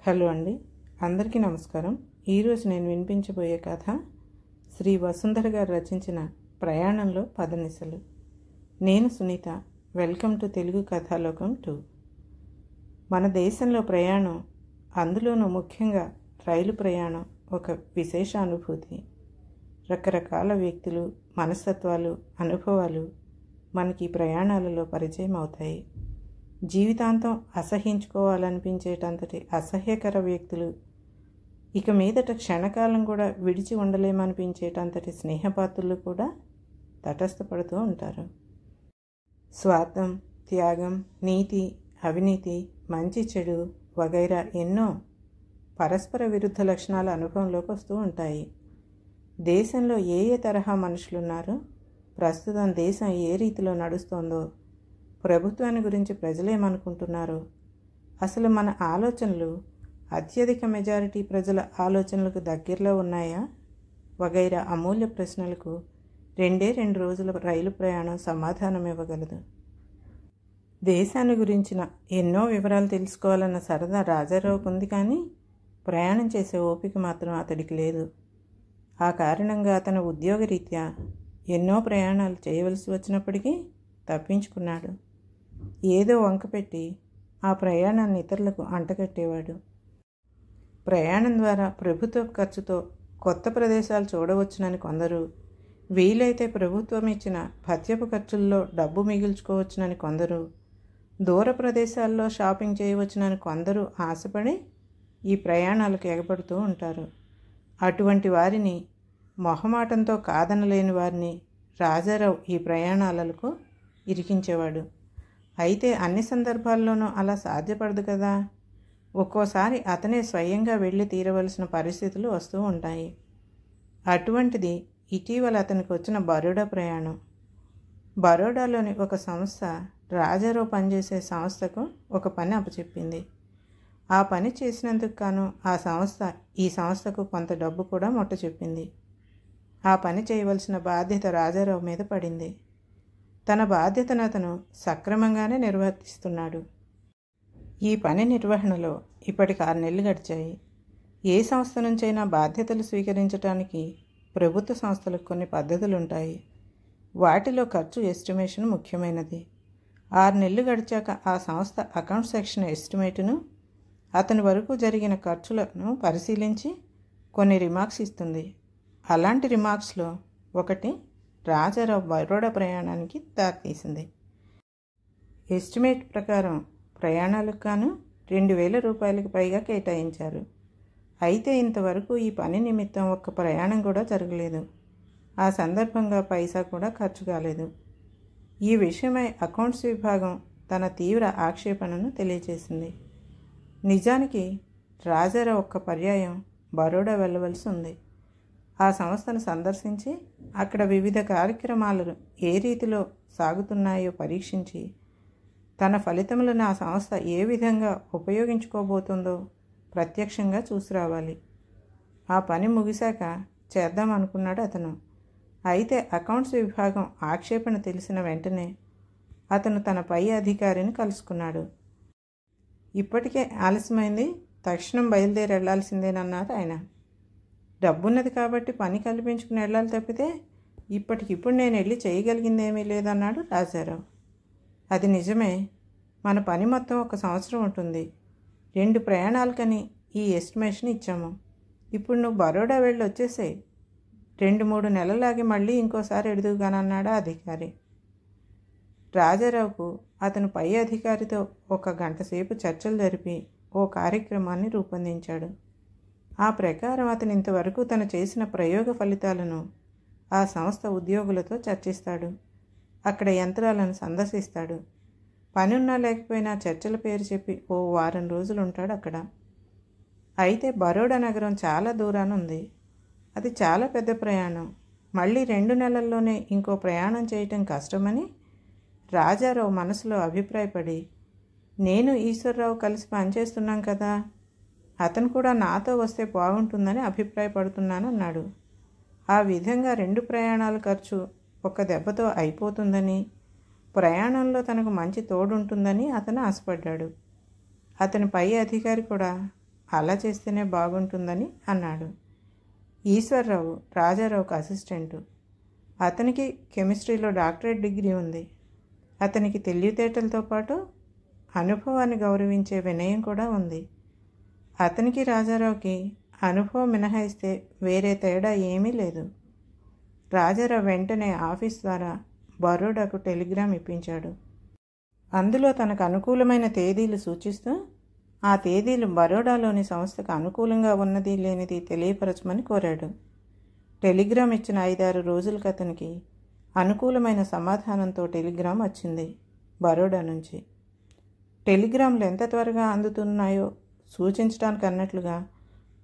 Hello అండి, అందరికీ నమస్కారం. ఈరోజు నేను వినిపించబోయే కథ శ్రీ వసుంధర గారు రచించిన ప్రయాణంలో పదనిసలు. నేను సునీత. Welcome to Telugu Kathalokam 2. మన దేశంలో ప్రయాణం, అందులోనూ ముఖ్యంగా రైలు ప్రయాణం ఒక విశేష అనుభూతి. రకరకాల వ్యక్తులు, మనస్తత్వాలు, అనుభవాలు మనకి ప్రయాణాలలో పరిచయం అవుతాయి. జీవితాంతం అసహించుకోవాలనిపించేటంతటి అసహ్యకర వ్యక్తులు, ఇక మీదట క్షణకాలం కూడా విడిచి ఉండలేమనిపించేటంతటి స్నేహపాత్రులు కూడా తటస్థపడుతూ ఉంటారు. స్వార్థం, త్యాగం, నీతి, అవినీతి, మంచి చెడు వగైరా ఎన్నో పరస్పర విరుద్ధ లక్షణాల అనుభవంలోకి వస్తూ ఉంటాయి. దేశంలో ఏ తరహా మనుషులున్నారో, ప్రస్తుతం దేశం ఏ రీతిలో నడుస్తోందో, ప్రభుత్వాన్ని గురించి ప్రజలేమనుకుంటున్నారో, అసలు మన ఆలోచనలు అత్యధిక మెజారిటీ ప్రజల ఆలోచనలకు దగ్గరలో ఉన్నాయా వగైరా అమూల్య ప్రశ్నలకు 2 రోజుల రైలు ప్రయాణం సమాధానం ఇవ్వగలదు. దేశాన్ని గురించిన ఎన్నో వివరాలు తెలుసుకోవాలన్న సరదా రాజారావుకు ఉంది, కానీ ప్రయాణం చేసే ఓపిక మాత్రం అతడికి లేదు. ఆ కారణంగా అతను ఉద్యోగరీత్యా ఎన్నో ప్రయాణాలు చేయవలసి వచ్చినప్పటికీ తప్పించుకున్నాడు. ఏదో వంకపెట్టి ఆ ప్రయాణాన్ని ఇతరులకు అంటగట్టేవాడు. ప్రయాణం ద్వారా ప్రభుత్వ ఖర్చుతో కొత్త ప్రదేశాలు చూడవచ్చునని కొందరు, వీలైతే ప్రభుత్వం ఇచ్చిన భత్యపు ఖర్చుల్లో డబ్బు మిగిల్చుకోవచ్చునని కొందరు, దూర ప్రదేశాల్లో షాపింగ్ చేయవచ్చునని కొందరు ఆశపడి ఈ ప్రయాణాలకు ఎగబడుతూ ఉంటారు. అటువంటి వారిని, మొహమాటంతో కాదనలేని వారిని రాజారావు ఈ ప్రయాణాలకు ఇరికించేవాడు. అయితే అన్ని సందర్భాల్లోనూ అలా సాధ్యపడదు కదా. ఒక్కోసారి అతనే స్వయంగా వెళ్ళి తీరవలసిన పరిస్థితులు వస్తూ ఉంటాయి. అటువంటిది ఇటీవల అతనికి వచ్చిన బరోడా ప్రయాణం. బరోడాలోని ఒక సంస్థ రాజారావు పనిచేసే సంస్థకు ఒక పని అప్పచెప్పింది. ఆ పని చేసినందుకు గాను ఆ సంస్థ ఈ సంస్థకు కొంత డబ్బు కూడా చెప్పింది. ఆ పని చేయవలసిన బాధ్యత రాజారావు మీద పడింది. తన బాధ్యతను అతను సక్రమంగానే నిర్వర్తిస్తున్నాడు. ఈ పని నిర్వహణలో ఇప్పటికి 6 నెలలు గడిచాయి. ఏ సంస్థ నుంచైనా బాధ్యతలు స్వీకరించడానికి ప్రభుత్వ సంస్థలకు కొన్ని పద్ధతులుంటాయి. వాటిలో ఖర్చు ఎస్టిమేషన్ ముఖ్యమైనది. 6 నెలలు గడిచాక ఆ సంస్థ అకౌంట్ సెక్షన్ ఎస్టిమేటును, అతని వరకు జరిగిన ఖర్చులను పరిశీలించి కొన్ని రిమార్క్స్ ఇస్తుంది. అలాంటి రిమార్క్స్లో ఒకటి రాజారావు బరోడా ప్రయాణానికి దారితీసింది. ఎస్టిమేట్ ప్రకారం ప్రయాణాలకు గాను 2,000 రూపాయలకు పైగా కేటాయించారు. అయితే ఇంతవరకు ఈ పని నిమిత్తం ఒక్క ప్రయాణం కూడా జరగలేదు. ఆ సందర్భంగా పైసా కూడా ఖర్చు కాలేదు. ఈ విషయమై అకౌంట్స్ విభాగం తన తీవ్ర ఆక్షేపణను తెలియజేసింది. నిజానికి రాజారావు ఒక్క పర్యాయం బరోడా వెళ్ళవలసి ఉంది. ఆ సంస్థను సందర్శించి అక్కడ వివిధ కార్యక్రమాలు ఏ రీతిలో సాగుతున్నాయో పరీక్షించి, తన ఫలితములను ఆ సంస్థ ఏ విధంగా ఉపయోగించుకోబోతుందో ప్రత్యక్షంగా చూసి రావాలి. ఆ పని ముగిశాక చేద్దామనుకున్నాడు అతను. అయితే అకౌంట్స్ విభాగం ఆక్షేపణ తెలిసిన వెంటనే అతను తన పై అధికారిని కలుసుకున్నాడు. ఇప్పటికే ఆలస్యమైంది, తక్షణం బయలుదేరి వెళ్లాల్సిందేనన్నారు ఆయన. డబ్బున్నది కాబట్టి పని కల్పించుకుని వెళ్ళాలి తప్పితే ఇప్పటికిప్పుడు నేను వెళ్ళి చేయగలిగిందేమీ లేదన్నాడు రాజారావు. అది నిజమే. మన పని మొత్తం 1 సంవత్సరం ఉంటుంది. 2 ప్రయాణాలకని ఈ ఎస్టిమేషన్ ఇచ్చాము. ఇప్పుడు నువ్వు బరోడా వెళ్ళి వచ్చేసే. 2-3 నెలలాగి మళ్ళీ ఇంకోసారి ఎడుదుగానన్నాడు అధికారి. రాజారావుకు అతను పై అధికారితో 1 గంట సేపు చర్చలు జరిపి ఓ కార్యక్రమాన్ని రూపొందించాడు. ఆ ప్రకారం అతను ఇంతవరకు తను చేసిన ప్రయోగ ఫలితాలను ఆ సంస్థ ఉద్యోగులతో చర్చిస్తాడు. అక్కడ యంత్రాలను సందర్శిస్తాడు. పని ఉన్నా లేకపోయినా చర్చల పేరు చెప్పి ఓ వారం రోజులు ఉంటాడు అక్కడ. అయితే బరోడా నగరం చాలా దూరాన ఉంది. అది చాలా పెద్ద ప్రయాణం. మళ్ళీ 2 నెలల్లోనే ఇంకో ప్రయాణం చేయటం కష్టమని రాజారావు మనసులో అభిప్రాయపడి, నేను ఈశ్వరరావు కలిసి పనిచేస్తున్నాం కదా, అతను కూడా నాతో వస్తే బాగుంటుందని అభిప్రాయపడుతున్నాను అన్నాడు. ఆ విధంగా 2 ప్రయాణాల ఖర్చు ఒక దెబ్బతో అయిపోతుందని, ప్రయాణంలో తనకు మంచి తోడుంటుందని అతను ఆశపడ్డాడు. అతని పై అధికారి కూడా అలా చేస్తేనే బాగుంటుందని అన్నాడు. ఈశ్వర్రావు రాజారావుకు అసిస్టెంటు. అతనికి కెమిస్ట్రీలో డాక్టరేట్ డిగ్రీ ఉంది. అతనికి తెలివితేటలతో పాటు అనుభవాన్ని గౌరవించే వినయం కూడా ఉంది. అతనికి రాజారావుకి అనుభవం మినహాయిస్తే వేరే తేడా ఏమీ లేదు. రాజారావు వెంటనే ఆఫీస్ ద్వారా బరోడాకు టెలిగ్రామ్ ఇప్పించాడు. అందులో తనకు అనుకూలమైన తేదీలు సూచిస్తూ ఆ తేదీలు బరోడాలోని సంస్థకు అనుకూలంగా ఉన్నది లేనిది తెలియపరచమని కోరాడు. టెలిగ్రామ్ ఇచ్చిన 5-6 రోజులకు అతనికి అనుకూలమైన సమాధానంతో టెలిగ్రామ్ వచ్చింది బరోడా నుంచి. టెలిగ్రామ్లు ఎంత త్వరగా అందుతున్నాయో సూచించడానికి అన్నట్లుగా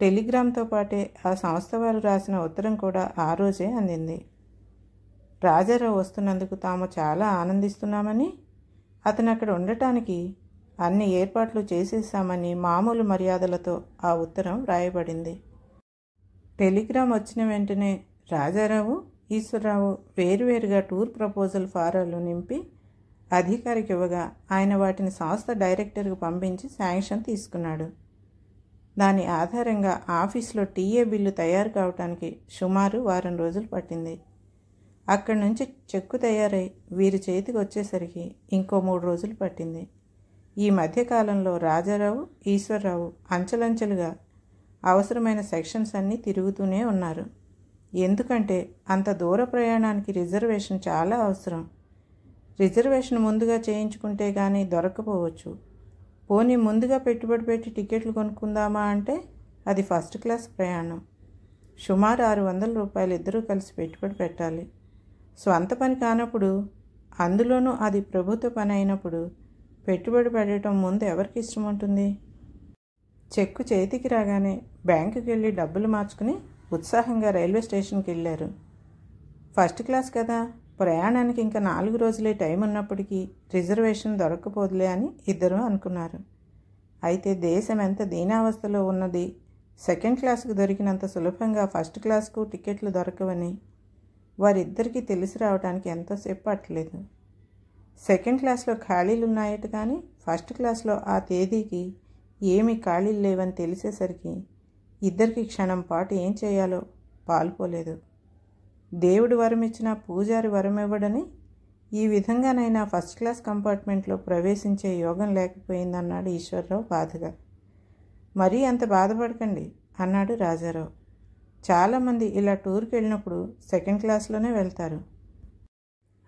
టెలిగ్రామ్తో పాటే ఆ సంస్థ వారు రాసిన ఉత్తరం కూడా ఆ రోజే అందింది. రాజారావు వస్తున్నందుకు తాము చాలా ఆనందిస్తున్నామని, అతను అక్కడ ఉండటానికి అన్ని ఏర్పాట్లు చేసేసామని మామూలు మర్యాదలతో ఆ ఉత్తరం రాయబడింది. టెలిగ్రామ్ వచ్చిన వెంటనే రాజారావు, ఈశ్వరరావు వేరువేరుగా టూర్ ప్రపోజల్ ఫారాలు నింపి అధికారికి ఇవ్వగా ఆయన వాటిని సంస్థ డైరెక్టర్కు పంపించి శాంక్షన్ తీసుకున్నాడు. దాని ఆధారంగా ఆఫీసులో టీఏ బిల్లు తయారు కావటానికి సుమారు 1 వారం రోజులు పట్టింది. అక్కడి నుంచి చెక్కు తయారై వీరి చేతికి వచ్చేసరికి ఇంకో 3 రోజులు పట్టింది. ఈ మధ్యకాలంలో రాజారావు, ఈశ్వరరావు అంచెలంచెలుగా అవసరమైన సెక్షన్స్ అన్నీ తిరుగుతూనే ఉన్నారు. ఎందుకంటే అంత దూర ప్రయాణానికి రిజర్వేషన్ చాలా అవసరం. రిజర్వేషన్ ముందుగా చేయించుకుంటే కానీ దొరకపోవచ్చు. పోనీ ముందుగా పెట్టుబడి పెట్టి టికెట్లు కొనుక్కుందామా అంటే అది ఫస్ట్ క్లాస్ ప్రయాణం. సుమారు 600 రూపాయలు ఇద్దరూ కలిసి పెట్టుబడి పెట్టాలి. స్వంత పని కానప్పుడు, అందులోనూ అది ప్రభుత్వ పని అయినప్పుడు పెట్టుబడి పెట్టడం ముందు ఎవరికి ఇష్టం ఉంటుంది? చెక్కు చేతికి రాగానే బ్యాంకుకి వెళ్ళి డబ్బులు మార్చుకుని ఉత్సాహంగా రైల్వే స్టేషన్కి వెళ్ళారు. ఫస్ట్ క్లాస్ కదా, ప్రయాణానికి ఇంకా 4 రోజులే టైం ఉన్నప్పటికీ రిజర్వేషన్ దొరక్కపోదులే అని ఇద్దరూ అనుకున్నారు. అయితే దేశం ఎంత దీనావస్థలో ఉన్నది, సెకండ్ క్లాస్కు దొరికినంత సులభంగా ఫస్ట్ క్లాస్కు టికెట్లు దొరకవని వారిద్దరికీ తెలిసి రావడానికి ఎంతోసేపు పట్టలేదు. సెకండ్ క్లాస్లో ఖాళీలు ఉన్నాయట కానీ ఫస్ట్ క్లాస్లో ఆ తేదీకి ఏమీ ఖాళీలు లేవని తెలిసేసరికి ఇద్దరికి క్షణం పాటు ఏం చేయాలో పాలుపోలేదు. దేవుడు వరం ఇచ్చినా పూజారి వరం ఇవ్వడని ఈ విధంగానైనా ఫస్ట్ క్లాస్ కంపార్ట్మెంట్లో ప్రవేశించే యోగం లేకపోయిందన్నాడు ఈశ్వరరావు బాధగా. మరీ అంత బాధపడకండి అన్నాడు రాజారావు. చాలామంది ఇలా టూర్కి వెళ్ళినప్పుడు సెకండ్ క్లాస్లోనే వెళ్తారు.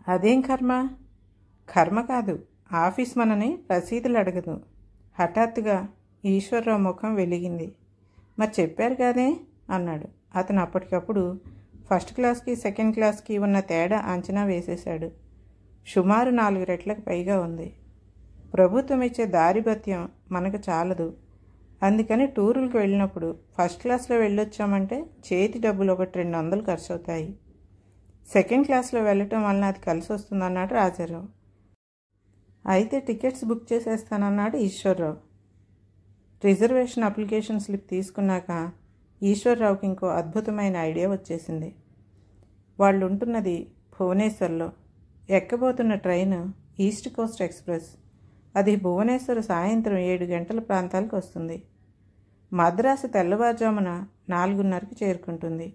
అదేం కర్మ? కర్మ కాదు, ఆఫీస్ మనని రసీదులు అడగదు. హఠాత్తుగా ఈశ్వరరావు ముఖం వెలిగింది. మరి చెప్పారు కాదే అన్నాడు. అతను అప్పటికప్పుడు ఫస్ట్ క్లాస్కి సెకండ్ క్లాస్కి ఉన్న తేడా అంచనా వేసేశాడు. సుమారు 4 రెట్లకు పైగా ఉంది. ప్రభుత్వం ఇచ్చే దారిభత్యం మనకు చాలదు. అందుకని టూరులకు వెళ్ళినప్పుడు ఫస్ట్ క్లాస్లో వెళ్ళొచ్చామంటే చేతి డబ్బులు 100-200 ఖర్చు అవుతాయి. సెకండ్ క్లాస్లో వెళ్ళటం వలన అది కలిసి వస్తుందన్నాడు రాజారావు. అయితే టికెట్స్ బుక్ చేసేస్తానన్నాడు ఈశ్వరరావు. రిజర్వేషన్ అప్లికేషన్ స్లిప్ తీసుకున్నాక ఈశ్వరరావుకి ఇంకో అద్భుతమైన ఐడియా వచ్చేసింది. వాళ్ళు ఉంటున్నది భువనేశ్వర్లో. ఎక్కబోతున్న ట్రైన్ ఈస్ట్ కోస్ట్ ఎక్స్ప్రెస్. అది భువనేశ్వర్ సాయంత్రం 7 గంటల ప్రాంతాలకు వస్తుంది. మద్రాసు తెల్లవారుజామున 4:30కి చేరుకుంటుంది.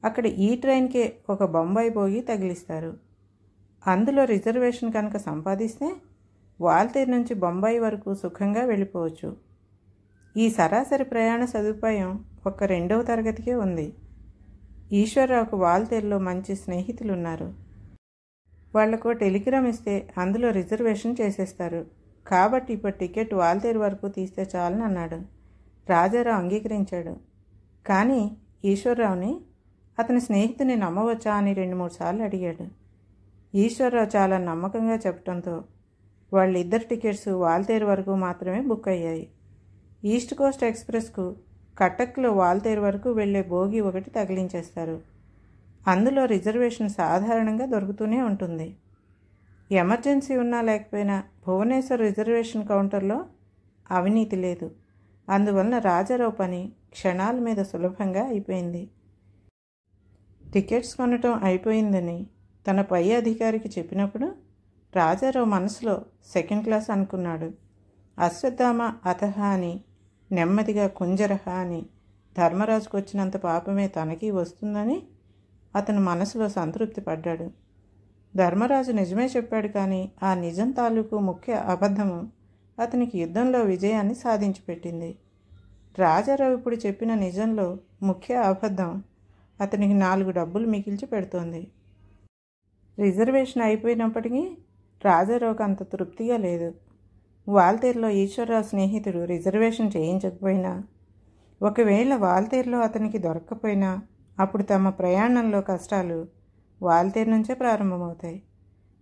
అక్కడ ఈ ట్రైన్కే ఒక బొంబాయి బోగి తగిలిస్తారు. అందులో రిజర్వేషన్ కనుక సంపాదిస్తే వాల్తేరు నుంచి బొంబాయి వరకు సుఖంగా వెళ్ళిపోవచ్చు. ఈ సరాసరి ప్రయాణ సదుపాయం ఒక్క 2వ తరగతికే ఉంది. ఈశ్వరరావుకు వాల్తేరులో మంచి స్నేహితులు ఉన్నారు. వాళ్లకు టెలిగ్రామ్ ఇస్తే అందులో రిజర్వేషన్ చేసేస్తారు. కాబట్టి ఇప్పుడు టికెట్ వాల్తేరు వరకు తీస్తే చాలని అన్నాడు. రాజారావు అంగీకరించాడు. కానీ ఈశ్వరరావుని అతని స్నేహితుని నమ్మవచ్చా అని 2-3 సార్లు అడిగాడు. ఈశ్వరరావు చాలా నమ్మకంగా చెప్పడంతో వాళ్ళిద్దరు టికెట్స్ వాల్తేరు వరకు మాత్రమే బుక్ అయ్యాయి. ఈస్ట్ కోస్ట్ ఎక్స్ప్రెస్కు కటక్లో వాల్తేరు వరకు వెళ్లే బోగి ఒకటి తగిలించేస్తారు. అందులో రిజర్వేషన్ సాధారణంగా దొరుకుతూనే ఉంటుంది. ఎమర్జెన్సీ ఉన్నా లేకపోయినా భువనేశ్వర్ రిజర్వేషన్ కౌంటర్లో అవినీతి లేదు. అందువలన రాజారావు పని క్షణాల మీద సులభంగా అయిపోయింది. టికెట్స్ కొనటం అయిపోయిందని తన పై అధికారికి చెప్పినప్పుడు రాజారావు మనసులో సెకండ్ క్లాస్ అనుకున్నాడు. అశ్వత్థామ అతహ అని నెమ్మదిగా కుంజరహ అని ధర్మరాజుకు వచ్చినంత పాపమే తనకి వస్తుందని అతను మనసులో సంతృప్తి పడ్డాడు. ధర్మరాజు నిజమే చెప్పాడు, కానీ ఆ నిజం తాలూకు ముఖ్య అబద్ధము అతనికి యుద్ధంలో విజయాన్ని సాధించి పెట్టింది. రాజారావు ఇప్పుడు చెప్పిన నిజంలో ముఖ్య అబద్ధం అతనికి 4 డబ్బులు మిగిల్చి పెడుతోంది. రిజర్వేషన్ అయిపోయినప్పటికీ రాజారావుకు అంత తృప్తిగా లేదు. వాల్తేరులో ఈశ్వరరావు స్నేహితుడు రిజర్వేషన్ చేయించకపోయినా, ఒకవేళ వాల్తేరులో అతనికి దొరక్కపోయినా అప్పుడు తమ ప్రయాణంలో కష్టాలు వాల్తేరు నుంచే ప్రారంభమవుతాయి.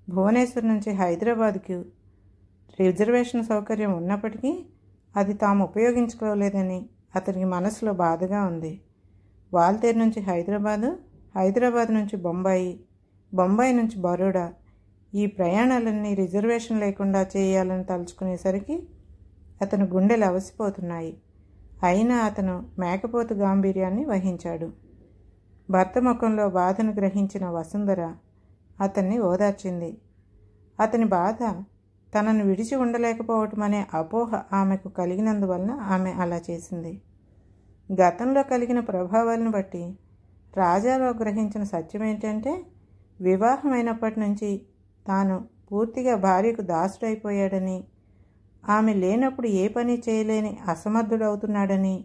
భువనేశ్వర్ నుంచి హైదరాబాద్కు రిజర్వేషన్ సౌకర్యం ఉన్నప్పటికీ అది తాము ఉపయోగించుకోలేదని అతనికి మనసులో బాధగా ఉంది. వాల్తేరు నుంచి హైదరాబాదు, హైదరాబాద్ నుంచి బొంబాయి, బొంబాయి నుంచి బరోడా, ఈ ప్రయాణాలన్నీ రిజర్వేషన్ లేకుండా చేయాలని తలుచుకునేసరికి అతను గుండెలు అవసిపోతున్నాయి. అయినా అతను మేకపోతు గాంభీర్యాన్ని వహించాడు. భర్త ముఖంలో బాధను గ్రహించిన వసుంధర అతన్ని ఓదార్చింది. అతని బాధ తనను విడిచి ఉండలేకపోవటం అనే అపోహ ఆమెకు కలిగినందువలన ఆమె అలా చేసింది. గతంలో కలిగిన ప్రభావాలను బట్టి రాజారావు గ్రహించిన సత్యం ఏంటంటే, వివాహమైనప్పటి నుంచి తాను పూర్తిగా భార్యకు దాసుడైపోయాడని, ఆమె లేనప్పుడు ఏ పని చేయలేని అసమర్థుడవుతున్నాడని,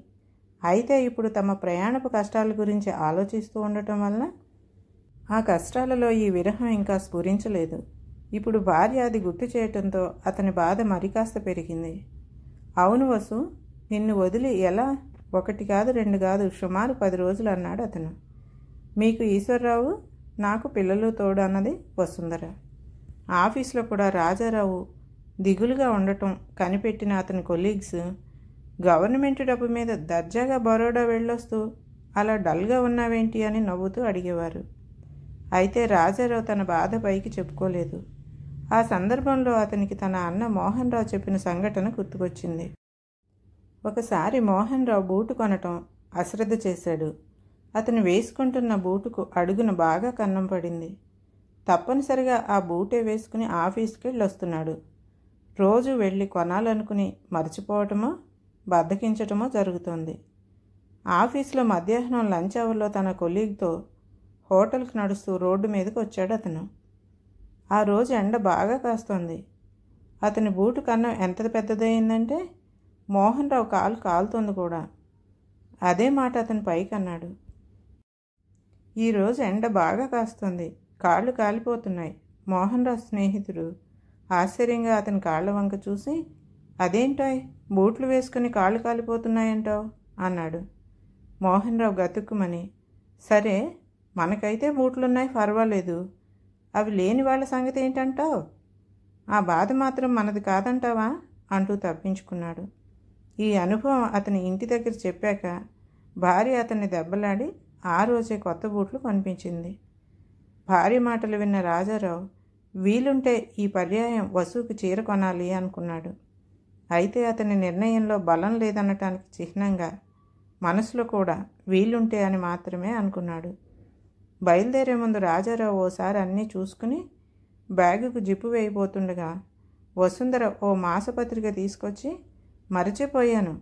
అయితే ఇప్పుడు తమ ప్రయాణపు కష్టాల గురించి ఆలోచిస్తూ ఉండటం వలన ఆ కష్టాలలో ఈ విరహం ఇంకా స్ఫురించలేదు. ఇప్పుడు భార్య అది గుర్తు చేయటంతో అతని బాధ మరికాస్త పెరిగింది. అవును వసు, నిన్ను వదిలి ఎలా 1 కాదు 2 కాదు సుమారు 10 రోజులు అన్నాడు అతను. మీకు ఈశ్వరరావు, నాకు పిల్లలు తోడు అన్నది వసుంధర. ఆఫీస్లో కూడా రాజారావు దిగులుగా ఉండటం కనిపెట్టిన అతని కొలీగ్స్ గవర్నమెంట్ డబ్బు మీద దర్జాగా బరోడా వెళ్ళొస్తూ అలా డల్గా ఉన్నావేంటి అని నవ్వుతూ అడిగేవారు. అయితే రాజారావు తన బాధ పైకి చెప్పుకోలేదు. ఆ సందర్భంలో అతనికి తన అన్న మోహన్ రావు చెప్పిన సంఘటన గుర్తుకొచ్చింది. ఒకసారి మోహన్ రావు బూటు కొనటం అశ్రద్ధ చేశాడు. అతను వేసుకుంటున్న బూటుకు అడుగున బాగా కన్నం పడింది. తప్పనిసరిగా ఆ బూటే వేసుకుని ఆఫీస్కి వెళ్ళొస్తున్నాడు. రోజు వెళ్ళి కొనాలనుకుని మర్చిపోవటమో బద్దకించటమో జరుగుతోంది. ఆఫీస్లో మధ్యాహ్నం లంచ్ అవర్లో తన కొలీగ్తో హోటల్కి నడుస్తూ రోడ్డు మీదకి వచ్చాడు అతను. ఆ రోజు ఎండ బాగా కాస్తోంది. అతని బూటు కన్నం ఎంత పెద్దదయిందంటే మోహన్ రావు కాలు కాలుతోంది కూడా. అదే మాట అతను పైకి అన్నాడు. ఈరోజు ఎండ బాగా కాస్తోంది, కాళ్ళు కాలిపోతున్నాయి. మోహన్ రావు స్నేహితుడు ఆశ్చర్యంగా అతని కాళ్ల వంక చూసి, అదేంటాయ్ బూట్లు వేసుకుని కాళ్ళు కాలిపోతున్నాయంటావు అన్నాడు. మోహన్ రావు గతుక్కుమని, సరే మనకైతే బూట్లున్నాయి పర్వాలేదు, అవి లేని వాళ్ళ సంగతి ఏంటంటావు? ఆ బాధ మాత్రం మనది కాదంటావా అంటూ తప్పించుకున్నాడు. ఈ అనుభవం అతని ఇంటి దగ్గర చెప్పాక భార్య అతన్ని దెబ్బలాడి ఆ రోజే కొత్త బూట్లు కొనిపించింది. భార్య మాటలు విన్న రాజారావు వీలుంటే ఈ పర్యాయం వసుకు చీర కొనాలి అనుకున్నాడు. అయితే అతని నిర్ణయంలో బలం లేదనటానికి చిహ్నంగా మనసులో కూడా వీలుంటే అని మాత్రమే అనుకున్నాడు. బయలుదేరే ముందు రాజారావు ఓసారి అన్నీ చూసుకుని బ్యాగుకు జిప్పు వేయబోతుండగా వసుంధర ఓ మాసపత్రిక తీసుకొచ్చి, మరచిపోయాను,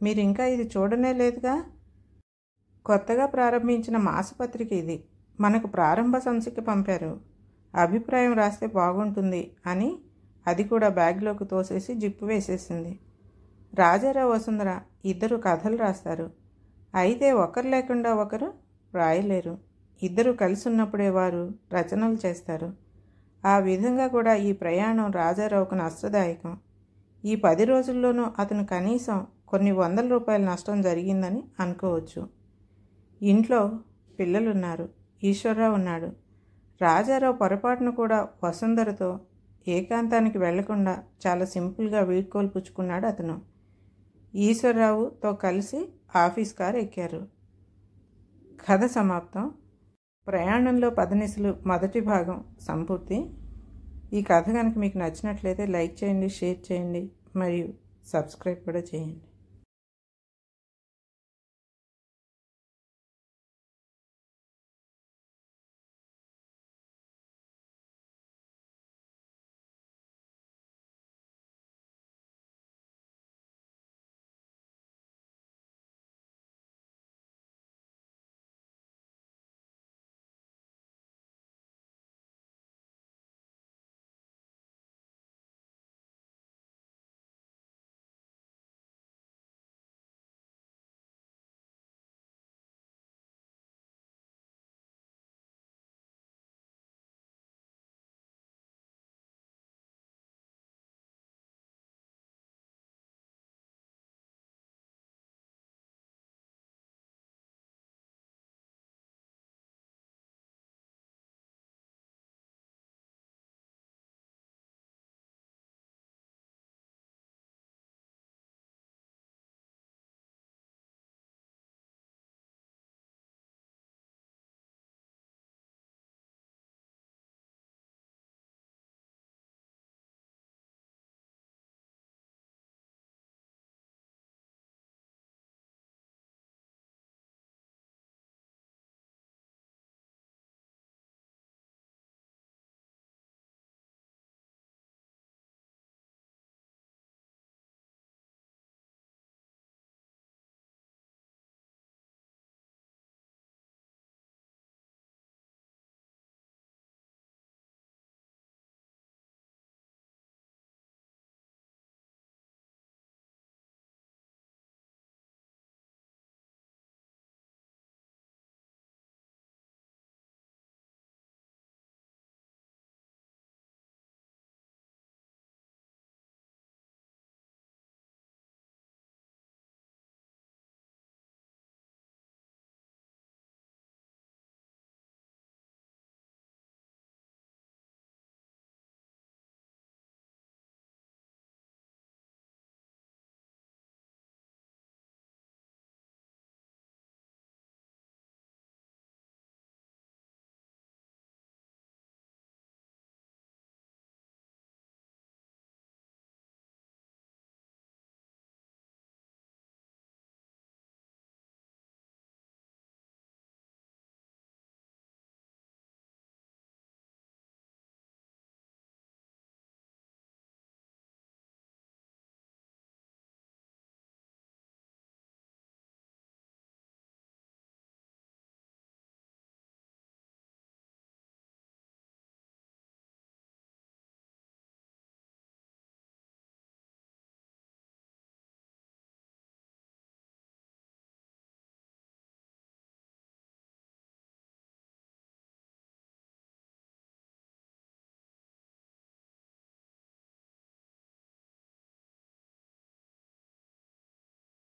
మీరు ఇంకా ఇది చూడనే లేదుగా, కొత్తగా ప్రారంభించిన మాసపత్రిక ఇది, మనకు ప్రారంభ సంచిక పంపారు, అభిప్రాయం రాస్తే బాగుంటుంది అని అది కూడా బ్యాగ్లోకి తోసేసి జిప్పు వేసేసింది. రాజారావు వసుంధర ఇద్దరు కథలు రాస్తారు. అయితే ఒకరు లేకుండా ఒకరు రాయలేరు. ఇద్దరు కలిసి ఉన్నప్పుడే వారు రచనలు చేస్తారు. ఆ విధంగా కూడా ఈ ప్రయాణం రాజారావుకు నష్టదాయకం. ఈ 10 రోజుల్లోనూ అతను కనీసం కొన్ని ₹100 నష్టం జరిగిందని అనుకోవచ్చు. ఇంట్లో పిల్లలున్నారు, ఈశ్వరరావు ఉన్నాడు. రాజారావు పొరపాటును కూడా వసుంధరతో ఏకాంతానికి వెళ్లకుండా చాలా సింపుల్గా వీడ్కోలు పుచ్చుకున్నాడు అతను. ఈశ్వరరావుతో కలిసి ఆఫీస్ కారు ఎక్కారు. కథ సమాప్తం. ప్రయాణంలో పదనిసలు మొదటి భాగం సంపూర్తి. ఈ కథ కనుక మీకు నచ్చినట్లయితే లైక్ చేయండి, షేర్ చేయండి మరియు సబ్స్క్రైబ్ కూడా చేయండి.